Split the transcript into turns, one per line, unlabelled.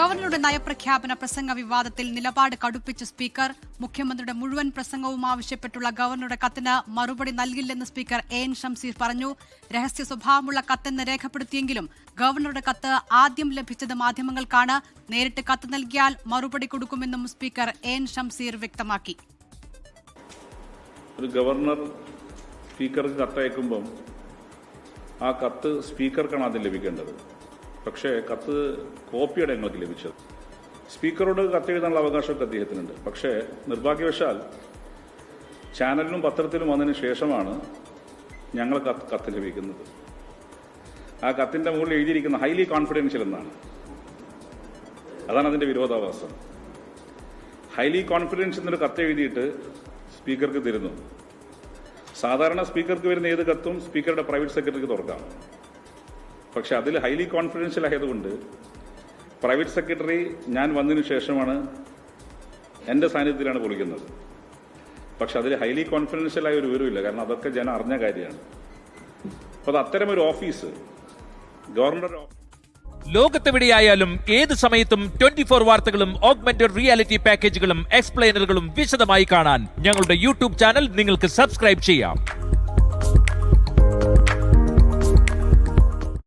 ഗവർണറുടെ നയപ്രഖ്യാപന പ്രസംഗ വിവാദത്തിൽ നിലപാട് കടുപ്പിച്ച് സ്പീക്കർ. മുഖ്യമന്ത്രിയുടെ മുഴുവൻ പ്രസംഗവും ആവശ്യപ്പെട്ടുള്ള ഗവർണറുടെ കത്തിന് മറുപടി നൽകില്ലെന്ന് സ്പീക്കർ എൻ ഷംസീർ പറഞ്ഞു. രഹസ്യ സ്വഭാവമുള്ള കത്തെന്ന് രേഖപ്പെടുത്തിയെങ്കിലും ഗവർണറുടെ കത്ത് ആദ്യം ലഭിച്ചത് മാധ്യമങ്ങൾക്കാണ്. നേരിട്ട് കത്ത് നൽകിയാൽ മറുപടി കൊടുക്കുമെന്നും സ്പീക്കർ എൻ ഷംസീർ വ്യക്തമാക്കി.
ഒരു ഗവർണർ സ്പീക്കർക്ക് കത്തയക്കുമ്പം ആ കത്ത് സ്പീക്കർക്കാണ് ആദ്യം ലഭിക്കേണ്ടത്. പക്ഷേ കത്ത് കോപ്പിയാണ് ഞങ്ങൾക്ക് ലഭിച്ചത്. സ്പീക്കറോട് കത്തെഴുതാനുള്ള അവകാശമൊക്കെ അദ്ദേഹത്തിനുണ്ട്. പക്ഷേ നിർഭാഗ്യവശാൽ ചാനലിലും പത്രത്തിലും വന്നതിന് ശേഷമാണ് ഞങ്ങൾ കത്ത് ലഭിക്കുന്നത്. ആ കത്തിൻ്റെ മുകളിൽ എഴുതിയിരിക്കുന്ന ഹൈലി കോൺഫിഡൻഷ്യൽ എന്നാണ്. അതാണ് അതിൻ്റെ വിരോധാഭാസം. ഹൈലി കോൺഫിഡൻഷ്യൽ എന്നൊരു കത്ത് എഴുതിയിട്ട് സ്പീക്കർക്ക് തരുന്നു. സാധാരണ സ്പീക്കർക്ക് വരുന്ന ഏത് കത്തും സ്പീക്കറുടെ പ്രൈവറ്റ് സെക്രട്ടറിക്ക് തുറക്കാം. പക്ഷെ അതിൽ ഹൈലി കോൺഫിഡൻഷ്യൽ ആയതുകൊണ്ട് പ്രൈവറ്റ് സെക്രട്ടറി ഞാൻ വന്നതിന് ശേഷമാണ് എൻ്റെ സാന്നിധ്യത്തിലാണ് വിളിക്കുന്നത്. പക്ഷെ അതിൽ ഹൈലി കോൺഫിഡൻഷ്യൽ ആയ ഒരു വിവരമില്ല. കാരണം അതൊക്കെ ജനം അറിഞ്ഞ കാര്യമാണ്. അപ്പോൾ അത് അത്തരമൊരു ഓഫീസ് ഗവർണർ
ലോകത്തെവിടെയായാലും ഏത് സമയത്തും 24 വാർത്തകളും ഓഗ്മെന്റഡ് റിയാലിറ്റി പാക്കേജുകളും എക്സ്പ്ലെയിനറുകളും വിശദമായി കാണാൻ ഞങ്ങളുടെ യൂട്യൂബ് ചാനൽ നിങ്ങൾക്ക് സബ്സ്ക്രൈബ് ചെയ്യാം.